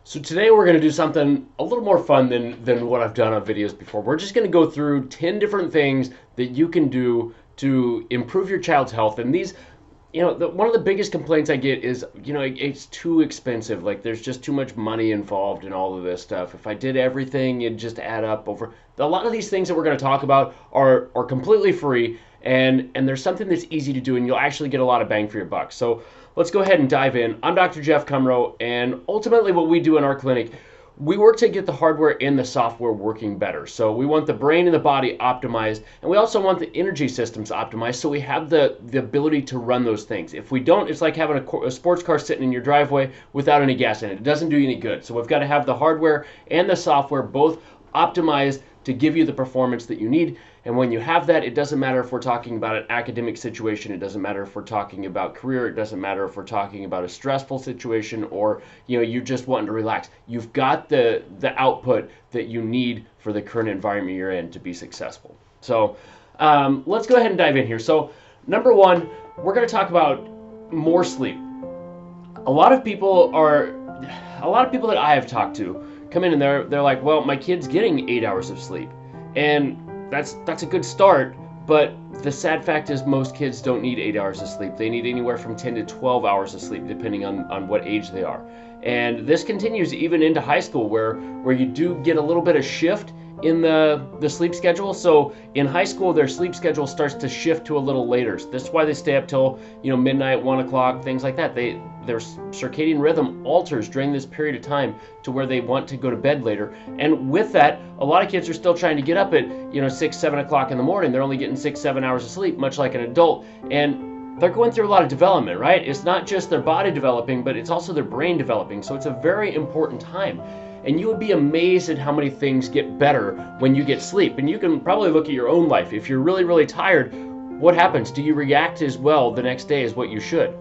So today we're going to do something a little more fun than what I've done on videos before. We're just going to go through 10 different things that you can do to improve your child's health. And these, one of the biggest complaints I get is, it's too expensive. Like there's just too much money involved in all of this stuff. If I did everything, it'd just add up over. A lot of these things that we're going to talk about are completely free, and there's something that's easy to do, and you'll actually get a lot of bang for your buck. So let's go ahead and dive in. I'm Dr. Jeff Cumro, and ultimately what we do in our clinic, we work to get the hardware and the software working better. So we want the brain and the body optimized, and we also want the energy systems optimized so we have the ability to run those things. If we don't, it's like having a sports car sitting in your driveway without any gas in it. It doesn't do you any good. So we've got to have the hardware and the software both optimized to give you the performance that you need. And when you have that, it doesn't matter if we're talking about an academic situation, it doesn't matter if we're talking about career, it doesn't matter if we're talking about a stressful situation, or you're just wanting to relax. You've got the output that you need for the current environment you're in to be successful. So let's go ahead and dive in here. So number one, we're going to talk about more sleep. A lot of people that I have talked to come in and they're like, well, my kid's getting 8 hours of sleep, and that's a good start, but the sad fact is most kids don't need 8 hours of sleep. They need anywhere from 10 to 12 hours of sleep, depending on what age they are. And this continues even into high school, where you do get a little bit of shift in the sleep schedule. So in high school, their sleep schedule starts to shift to a little later. So that's why they stay up till midnight, 1 o'clock, things like that. Their circadian rhythm alters during this period of time to where they want to go to bed later. And with that, a lot of kids are still trying to get up at 6, 7 o'clock in the morning. They're only getting 6, 7 hours of sleep, much like an adult. And they're going through a lot of development, right? It's not just their body developing, but it's also their brain developing. So it's a very important time. And you would be amazed at how many things get better when you get sleep. And you can probably look at your own life. If you're really, really tired, what happens? Do you react as well the next day as what you should?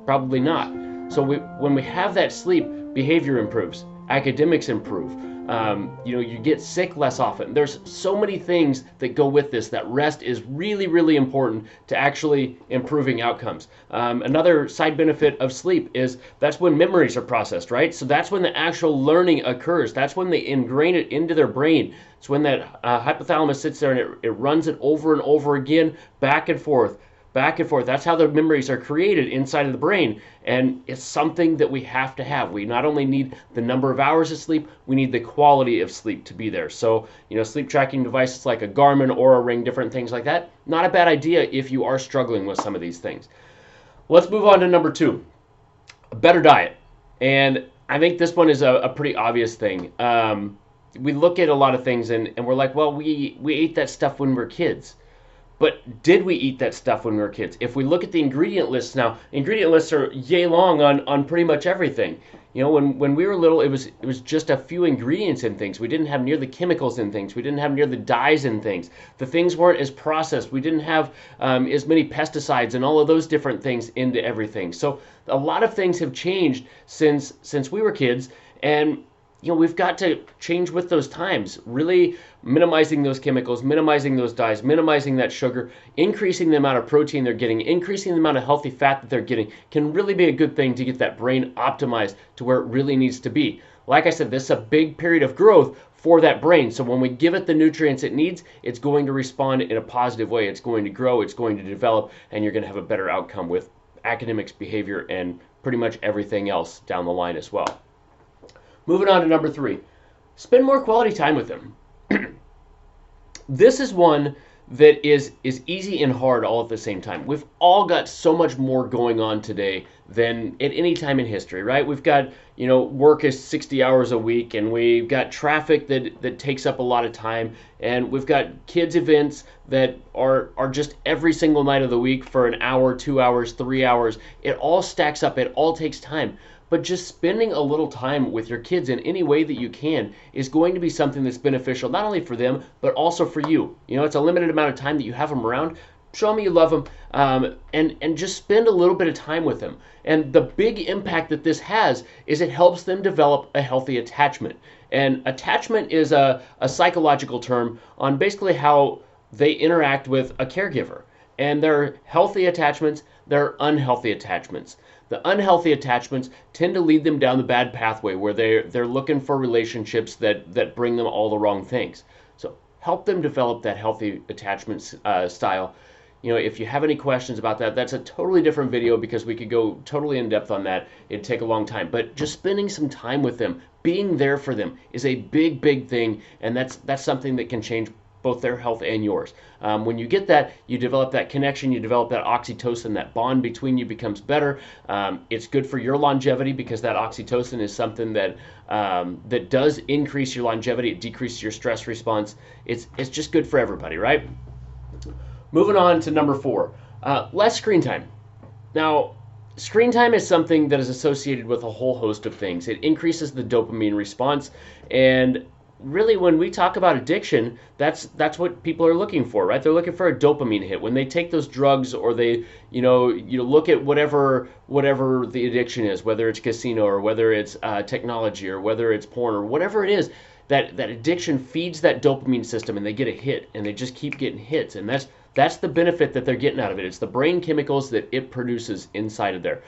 Probably not. So when we have that sleep, behavior improves, academics improve. You get sick less often. There's so many things that go with this, that rest is really, really important to actually improving outcomes. Another side benefit of sleep is that's when memories are processed, right? So that's when the actual learning occurs. That's when they ingrain it into their brain. It's when that hypothalamus sits there and it runs it over and over again, back and forth. Back and forth. That's how the memories are created inside of the brain, and it's something that we have to have. We not only need the number of hours of sleep, we need the quality of sleep to be there. So, sleep tracking devices like a Garmin or a Ring, different things like that, not a bad idea if you are struggling with some of these things. Let's move on to number two, a better diet. And I think this one is a pretty obvious thing. We look at a lot of things and we're like, well, we ate that stuff when we were kids. But did we eat that stuff when we were kids? If we look at the ingredient lists now, ingredient lists are yay long on pretty much everything. When we were little, it was just a few ingredients in things. We didn't have near the chemicals in things. We didn't have near the dyes in things. The things weren't as processed. We didn't have as many pesticides and all of those different things into everything. So a lot of things have changed since we were kids, and we've got to change with those times, really minimizing those chemicals, minimizing those dyes, minimizing that sugar, increasing the amount of protein they're getting, increasing the amount of healthy fat that they're getting can really be a good thing to get that brain optimized to where it really needs to be. Like I said, this is a big period of growth for that brain. So when we give it the nutrients it needs, it's going to respond in a positive way. It's going to grow, it's going to develop, and you're going to have a better outcome with academics, behavior, and pretty much everything else down the line as well. Moving on to number three, spend more quality time with them. This is one that is easy and hard all at the same time. We've all got so much more going on today than at any time in history, right? We've got, work is 60 hours a week, and we've got traffic that takes up a lot of time, and we've got kids events that are just every single night of the week for an hour, 2 hours, 3 hours. It all stacks up. It all takes time. But just spending a little time with your kids in any way that you can is going to be something that's beneficial, not only for them, but also for you. It's a limited amount of time that you have them around. Show them you love them, and just spend a little bit of time with them. And the big impact that this has is it helps them develop a healthy attachment. And attachment is a psychological term on basically how they interact with a caregiver. And they're healthy attachments They're unhealthy attachments. The unhealthy attachments tend to lead them down the bad pathway where they're looking for relationships that bring them all the wrong things. So help them develop that healthy attachment style. If you have any questions about that, that's a totally different video because we could go totally in depth on that. It'd take a long time. But just spending some time with them, being there for them is a big, big thing, and that's something that can change both their health and yours. When you get that, you develop that connection, you develop that oxytocin, that bond between you becomes better. It's good for your longevity because that oxytocin is something that that does increase your longevity. It decreases your stress response. It's just good for everybody, right? Moving on to number 4, less screen time. Now, screen time is something that is associated with a whole host of things. It increases the dopamine response, and really when we talk about addiction, that's what people are looking for, right? They're looking for a dopamine hit. When they take those drugs or they, you look at whatever the addiction is, whether it's casino or whether it's technology or whether it's porn or whatever it is, that addiction feeds that dopamine system and they get a hit and they just keep getting hits, and that's the benefit that they're getting out of it. It's the brain chemicals that it produces inside of there.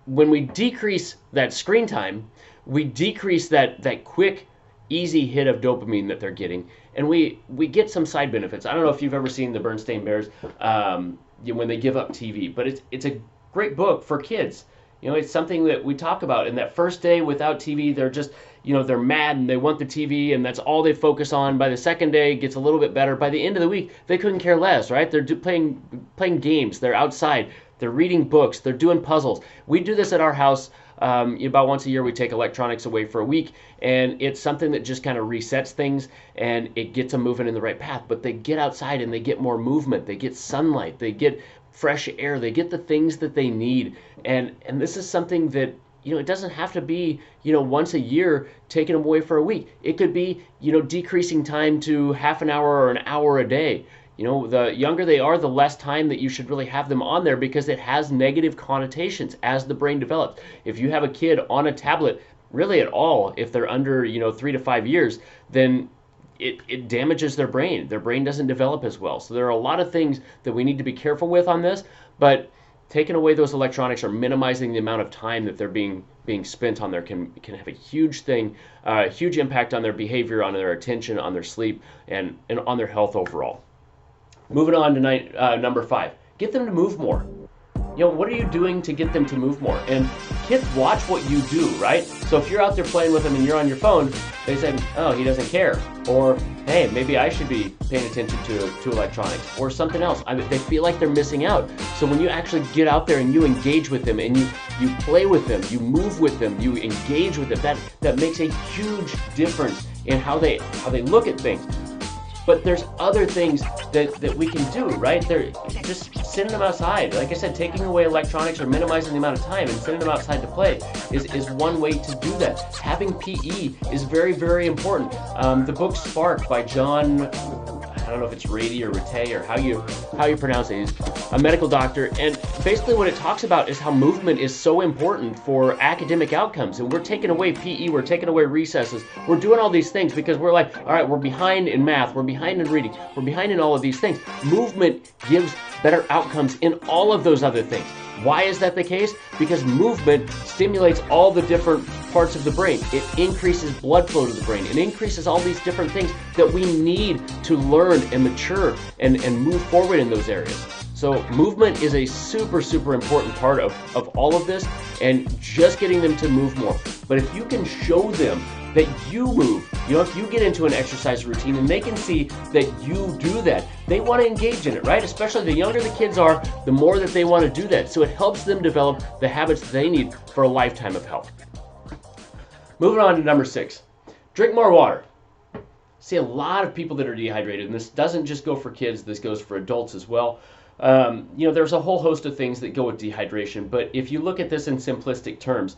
When we decrease that screen time, we decrease that quick, easy hit of dopamine that they're getting, and we get some side benefits. I don't know if you've ever seen the Bernstein Bears when they give up TV, but it's a great book for kids. It's something that we talk about. In that first day without TV, they're just, they're mad and they want the TV and that's all they focus on. By the second day, it gets a little bit better. By the end of the week, they couldn't care less, right? They're playing games. They're outside. They're reading books. They're doing puzzles. We do this at our house. About once a year, we take electronics away for a week, and it's something that just kind of resets things and it gets them moving in the right path. But they get outside and they get more movement. They get sunlight. They get fresh air. They get the things that they need. And this is something that, it doesn't have to be, once a year taking them away for a week. It could be, decreasing time to half an hour or an hour a day. The younger they are, the less time that you should really have them on there because it has negative connotations as the brain develops. If you have a kid on a tablet, really at all, if they're under, 3 to 5 years, then it damages their brain. Their brain doesn't develop as well. So there are a lot of things that we need to be careful with on this, but taking away those electronics or minimizing the amount of time that they're being spent on there can have a huge impact on their behavior, on their attention, on their sleep, and on their health overall. Moving on to number 5, get them to move more. What are you doing to get them to move more? And kids watch what you do, right? So if you're out there playing with them and you're on your phone, they say, oh, he doesn't care. Or, hey, maybe I should be paying attention to electronics or something else. They feel like they're missing out. So when you actually get out there and you engage with them and you play with them, you move with them, you engage with them, that makes a huge difference in how they look at things. But there's other things that we can do, right? They're just sending them outside. Like I said, taking away electronics or minimizing the amount of time and sending them outside to play is one way to do that. Having PE is very, very important. The book Spark by John, I don't know if it's Rady or Rate or how you pronounce it. He's a medical doctor, and basically what it talks about is how movement is so important for academic outcomes. And we're taking away PE, we're taking away recesses, we're doing all these things because we're like, all right, we're behind in math, we're behind in reading, we're behind in all of these things. Movement gives better outcomes in all of those other things. Why is that the case? Because movement stimulates all the different parts of the brain. It increases blood flow to the brain. It increases all these different things that we need to learn and mature and move forward in those areas. So movement is a super, super important part of all of this, and just getting them to move more. But if you can show them that you move, if you get into an exercise routine and they can see that you do that, they want to engage in it, right? Especially the younger the kids are, the more that they want to do that. So it helps them develop the habits that they need for a lifetime of health. Moving on to number 6, drink more water. See a lot of people that are dehydrated, and this doesn't just go for kids, this goes for adults as well. There's a whole host of things that go with dehydration, but if you look at this in simplistic terms,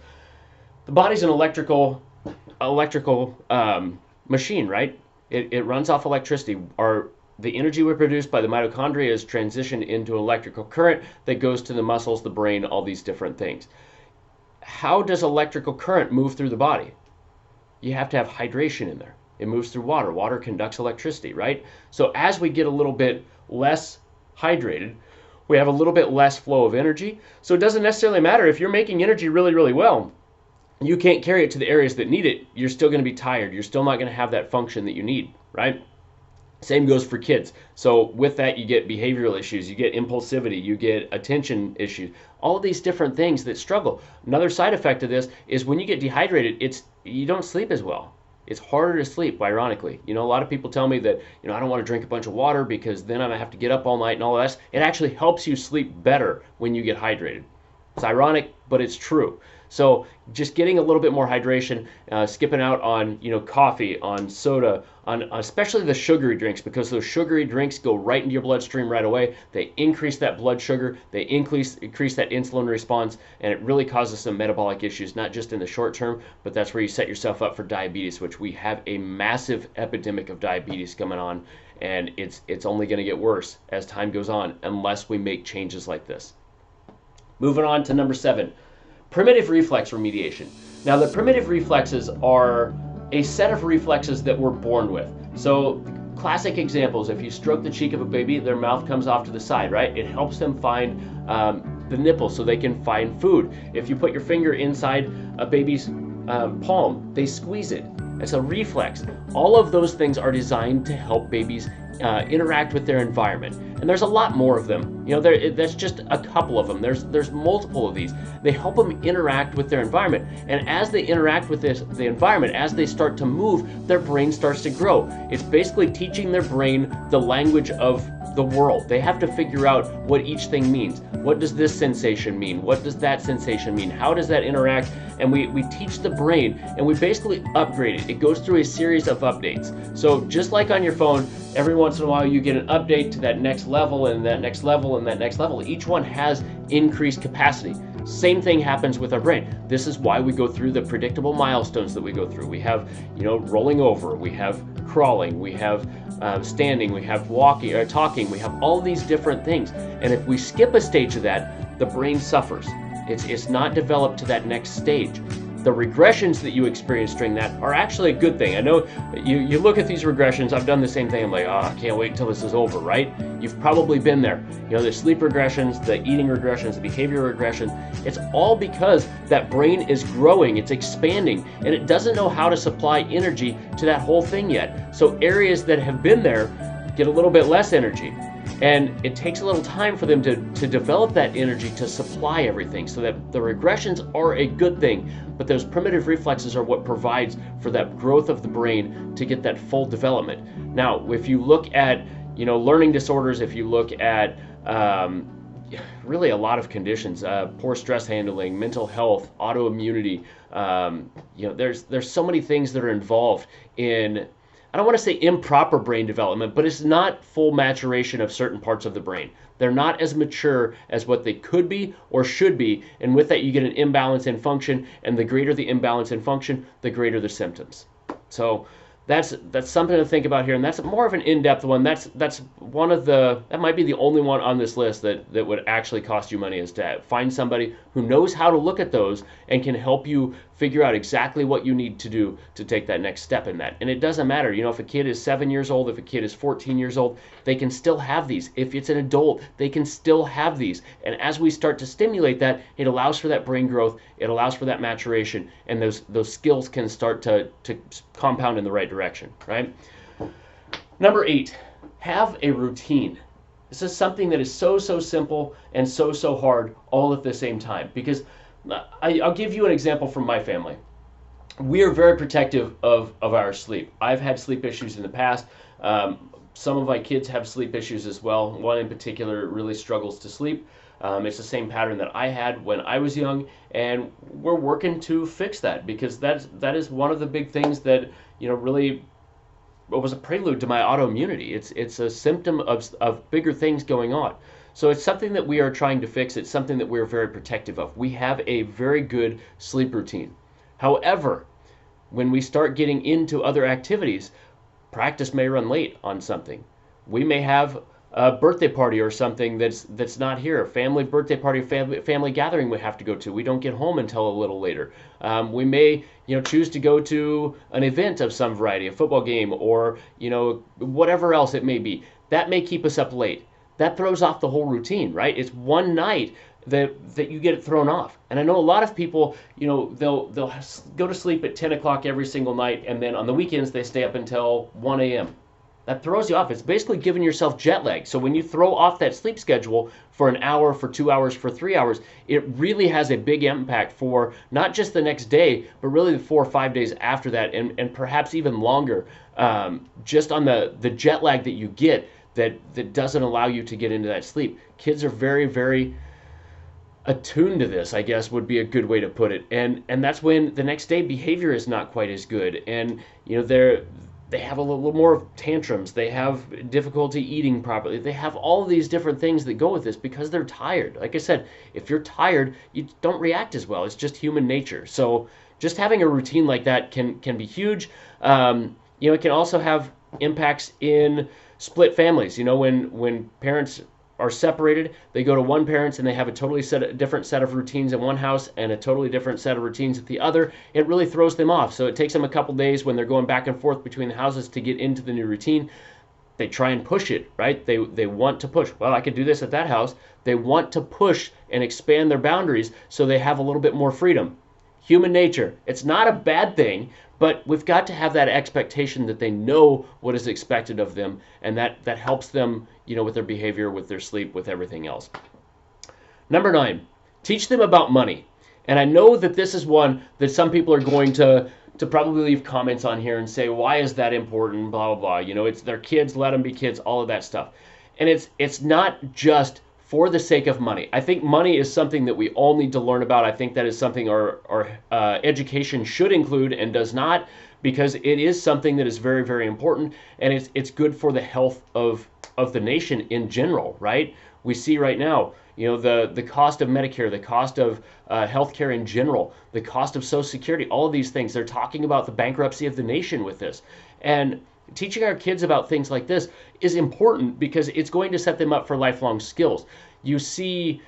the body's an electrical machine, right? It runs off electricity. The energy we produce by the mitochondria is transitioned into electrical current that goes to the muscles, the brain, all these different things. How does electrical current move through the body? You have to have hydration in there. It moves through water. Water conducts electricity, right? So as we get a little bit less hydrated, we have a little bit less flow of energy. So it doesn't necessarily matter if you're making energy really, really well. You can't carry it to the areas that need it. You're still going to be tired. You're still not going to have that function that you need, right? Same goes for kids. So with that, you get behavioral issues, you get impulsivity, you get attention issues, all of these different things that struggle. Another side effect of this is when you get dehydrated, you don't sleep as well. It's harder to sleep, ironically. A lot of people tell me that, I don't want to drink a bunch of water because then I'm going to have to get up all night and all of that. It actually helps you sleep better when you get hydrated. It's ironic, but it's true. So just getting a little bit more hydration, skipping out on coffee, on soda, on especially the sugary drinks, because those sugary drinks go right into your bloodstream right away. They increase that blood sugar, they increase that insulin response, and it really causes some metabolic issues, not just in the short term, but that's where you set yourself up for diabetes, which we have a massive epidemic of diabetes coming on, and it's only going to get worse as time goes on unless we make changes like this. Moving on to number 7. Primitive reflex remediation. Now, the primitive reflexes are a set of reflexes that we're born with. So, classic examples, if you stroke the cheek of a baby, their mouth comes off to the side, right? It helps them find the nipple so they can find food. If you put your finger inside a baby's palm, they squeeze it. It's a reflex. All of those things are designed to help babies interact with their environment, and there's a lot more of them. That's just a couple of them. There's multiple of these. They help them interact with their environment, and as they interact with the environment, as they start to move, their brain starts to grow. It's basically teaching their brain the language of the world. They have to figure out what each thing means. What does this sensation mean? What does that sensation mean? How does that interact? And we teach the brain, and we basically upgrade it. It goes through a series of updates. So just like on your phone, every once in a while you get an update to that next level and that next level and that next level. Each one has increased capacity. Same thing happens with our brain. This is why we go through the predictable milestones that we go through. We have, rolling over, we have crawling, we have standing, we have walking or talking, we have all these different things. And if we skip a stage of that, the brain suffers. It's not developed to that next stage. The regressions that you experience during that are actually a good thing. I know you look at these regressions, I've done the same thing, I'm like, I can't wait until this is over, right? You've probably been there. The sleep regressions, the eating regressions, the behavior regressions, it's all because that brain is growing, it's expanding, and it doesn't know how to supply energy to that whole thing yet. So areas that have been there get a little bit less energy. And it takes a little time for them to develop that energy to supply everything, so that the regressions are a good thing, but those primitive reflexes are what provides for that growth of the brain to get that full development. Now, if you look at learning disorders, if you look at really a lot of conditions, poor stress handling, mental health, autoimmunity, there's so many things that are involved in, I don't want to say improper brain development, but it's not full maturation of certain parts of the brain. They're not as mature as what they could be or should be, and with that you get an imbalance in function, and the greater the imbalance in function, the greater the symptoms. So that's something to think about here, and that's more of an in-depth one. That might be the only one on this list that would actually cost you money, is to find somebody who knows how to look at those and can help you figure out exactly what you need to do to take that next step in that. And it doesn't matter, if a kid is 7 years old, if a kid is 14 years old, they can still have these. If it's an adult, they can still have these. And as we start to stimulate that, it allows for that brain growth, it allows for that maturation, and those skills can start to compound in the right direction, right? Number 8, have a routine. This is something that is so simple and so hard all at the same time, because I'll give you an example from my family. We are very protective of our sleep. I've had sleep issues in the past. Some of my kids have sleep issues as well. One in particular really struggles to sleep. It's the same pattern that I had when I was young, and we're working to fix that, because that is one of the big things that really was a prelude to my autoimmunity. It's a symptom of bigger things going on. So it's something that we are trying to fix. It's something that we're very protective of. We have a very good sleep routine. However, when we start getting into other activities, practice may run late on something. We may have a birthday party or something that's not here, a family birthday party, family gathering we have to go to. We don't get home until a little later. We may choose to go to an event of some variety, a football game, or whatever else it may be. That may keep us up late. that throws off the whole routine, right? It's one night that you get it thrown off. And I know a lot of people, they'll go to sleep at 10 o'clock every single night, and then on the weekends they stay up until 1 a.m. That throws you off. It's basically giving yourself jet lag. So when you throw off that sleep schedule for an hour, for 2 hours, for 3 hours, it really has a big impact for not just the next day, but really the 4 or 5 days after that, and perhaps even longer, just on the jet lag that you get that doesn't allow you to get into that sleep. Kids are very, very attuned to this, I guess would be a good way to put it. And that's when the next day behavior is not quite as good. And they have a little more tantrums. They have difficulty eating properly. They have all of these different things that go with this because they're tired. Like I said, if you're tired, you don't react as well. It's just human nature. So just having a routine like that can be huge. It can also have impacts in split families. When parents are separated, they go to one parent's and they have a totally different set of routines in one house and a totally different set of routines at the other. It really throws them off. So it takes them a couple days when they're going back and forth between the houses to get into the new routine. They try and push it, right? They want to push. Well, I could do this at that house. They want to push and expand their boundaries so they have a little bit more freedom. Human nature. It's not a bad thing, but we've got to have that expectation that they know what is expected of them, and that helps them, with their behavior, with their sleep, with everything else. Number 9, teach them about money. And I know that this is one that some people are going to probably leave comments on here and say, why is that important, blah, blah, blah. It's their kids, let them be kids, all of that stuff. And it's not just for the sake of money. I think money is something that we all need to learn about. I think that is something our education should include and does not, because it is something that is very, very important, and it's good for the health of the nation in general, right? We see right now, the cost of Medicare, the cost of healthcare in general, the cost of Social Security, all of these things. They're talking about the bankruptcy of the nation with this. And teaching our kids about things like this is important because it's going to set them up for lifelong skills. You see,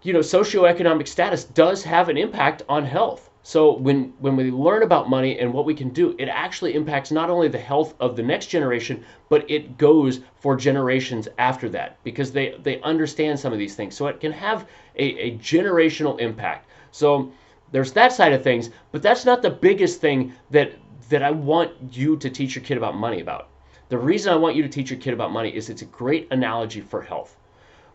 socioeconomic status does have an impact on health. So when we learn about money and what we can do, it actually impacts not only the health of the next generation, but it goes for generations after that because they understand some of these things. So it can have a generational impact. So there's that side of things, but that's not the biggest thing that I want you to teach your kid about money about. The reason I want you to teach your kid about money is it's a great analogy for health.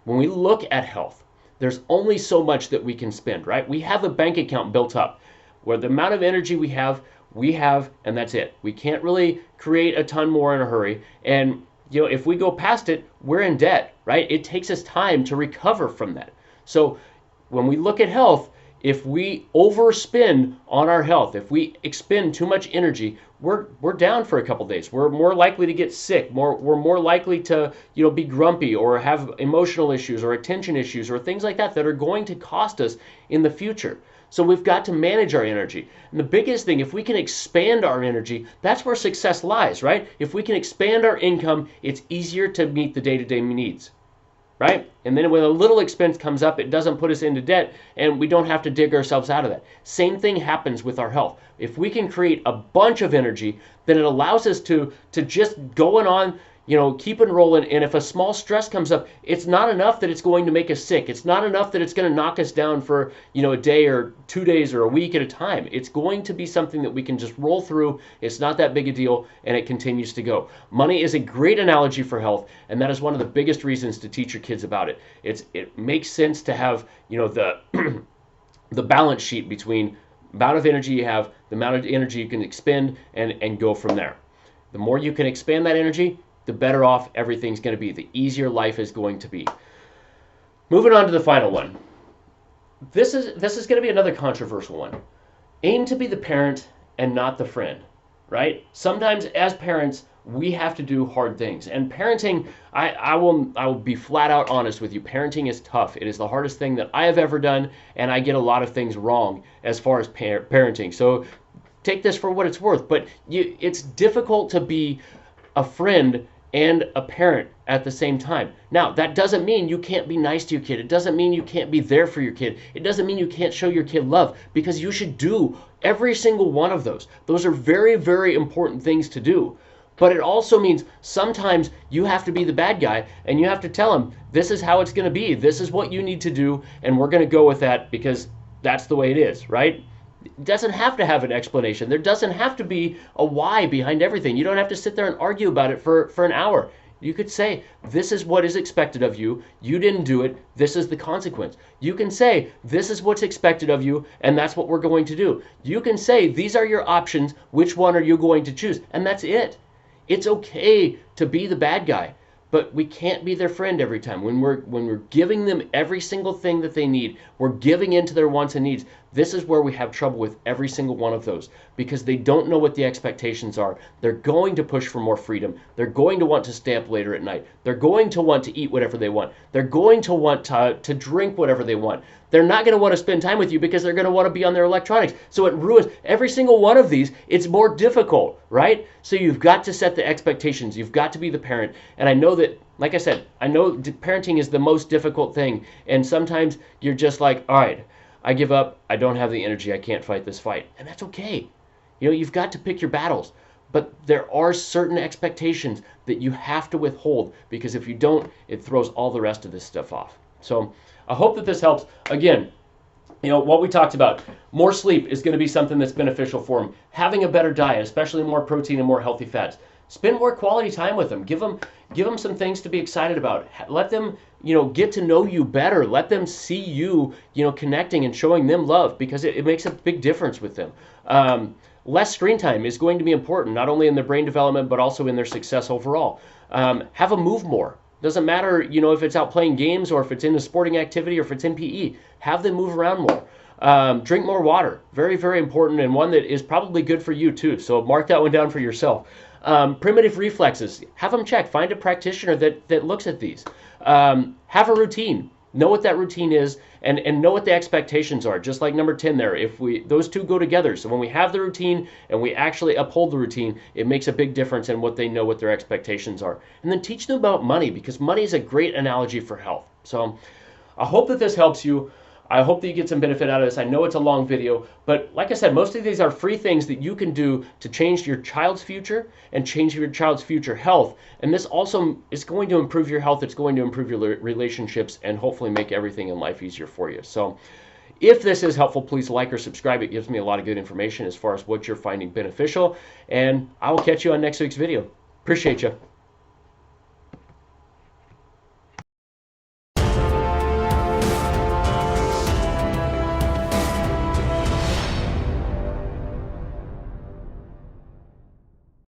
When we look at health, there's only so much that we can spend, right? We have a bank account built up where the amount of energy we have, and that's it. We can't really create a ton more in a hurry. And, if we go past it, we're in debt, right? It takes us time to recover from that. So when we look at health, if we overspend on our health, if we expend too much energy, we're down for a couple days. We're more likely to get sick. We're more likely to be grumpy or have emotional issues or attention issues or things like that are going to cost us in the future. So we've got to manage our energy. And the biggest thing, if we can expand our energy, that's where success lies, right? If we can expand our income, it's easier to meet the day-to-day needs. Right? And then when a little expense comes up, it doesn't put us into debt and we don't have to dig ourselves out of that. Same thing happens with our health. If we can create a bunch of energy, then it allows us to just going on, keep it rolling. And if a small stress comes up, it's not enough that it's going to make us sick. It's not enough that it's going to knock us down for, a day or 2 days or a week at a time. It's going to be something that we can just roll through. It's not that big a deal, and it continues to go. Money is a great analogy for health, and that is one of the biggest reasons to teach your kids about it. It makes sense to have, the the balance sheet between the amount of energy you have, the amount of energy you can expend, and go from there. The more you can expand that energy, the better off everything's going to be. The easier life is going to be. Moving on to the final one. This is going to be another controversial one. Aim to be the parent and not the friend, right? Sometimes as parents, we have to do hard things. And parenting, I will be flat out honest with you. Parenting is tough. It is the hardest thing that I have ever done, and I get a lot of things wrong as far as parenting. So take this for what it's worth. But it's difficult to be a friend and a parent at the same time. Now, that doesn't mean you can't be nice to your kid. It doesn't mean you can't be there for your kid. It doesn't mean you can't show your kid love, because you should do every single one of those. Those are very, very important things to do. But it also means sometimes you have to be the bad guy and you have to tell them, this is how it's going to be. This is what you need to do, and we're going to go with that because that's the way it is, right? It doesn't have to have an explanation. There doesn't have to be a why behind everything. You don't have to sit there and argue about it for an hour. You could say, this is what is expected of you. You didn't do it. This is the consequence. You can say, this is what's expected of you, and that's what we're going to do. You can say, these are your options. Which one are you going to choose? And that's it. It's okay to be the bad guy, but we can't be their friend every time. When we're giving them every single thing that they need, we're giving into their wants and needs. This is where we have trouble with every single one of those, because they don't know what the expectations are. They're going to push for more freedom. They're going to want to stay up later at night. They're going to want to eat whatever they want. They're going to want to drink whatever they want. They're not going to want to spend time with you because they're going to want to be on their electronics. So it ruins every single one of these. It's more difficult, right? So you've got to set the expectations. You've got to be the parent. And I know that, like I said, I know parenting is the most difficult thing. And sometimes you're just like, all right, I give up. I don't have the energy. I can't fight this fight. And that's okay. You know, you've got to pick your battles. But there are certain expectations that you have to withhold, because if you don't, it throws all the rest of this stuff off. So I hope that this helps. Again, you know, what we talked about, more sleep is going to be something that's beneficial for them. Having a better diet, especially more protein and more healthy fats. Spend more quality time with them. Give them some things to be excited about. Let them, you know, get to know you better. Let them see you, you know, connecting and showing them love, because it makes a big difference with them. Less screen time is going to be important, not only in their brain development, but also in their success overall. Have them move more. Doesn't matter, you know, if it's out playing games or if it's in a sporting activity or if it's in PE. Have them move around more. Drink more water. Very, very important, and one that is probably good for you too. So mark that one down for yourself. Primitive reflexes. Have them check. Find a practitioner that looks at these. Have a routine. Know what that routine is, and know what the expectations are. Just like number 10 there, if those two go together. So when we have the routine and we actually uphold the routine, it makes a big difference in what they know, what their expectations are. And then teach them about money, because money is a great analogy for health. So I hope that this helps you. I hope that you get some benefit out of this. I know it's a long video, but like I said, most of these are free things that you can do to change your child's future and change your child's future health. And this also is going to improve your health. It's going to improve your relationships and hopefully make everything in life easier for you. So if this is helpful, please like or subscribe. It gives me a lot of good information as far as what you're finding beneficial. And I will catch you on next week's video. Appreciate you.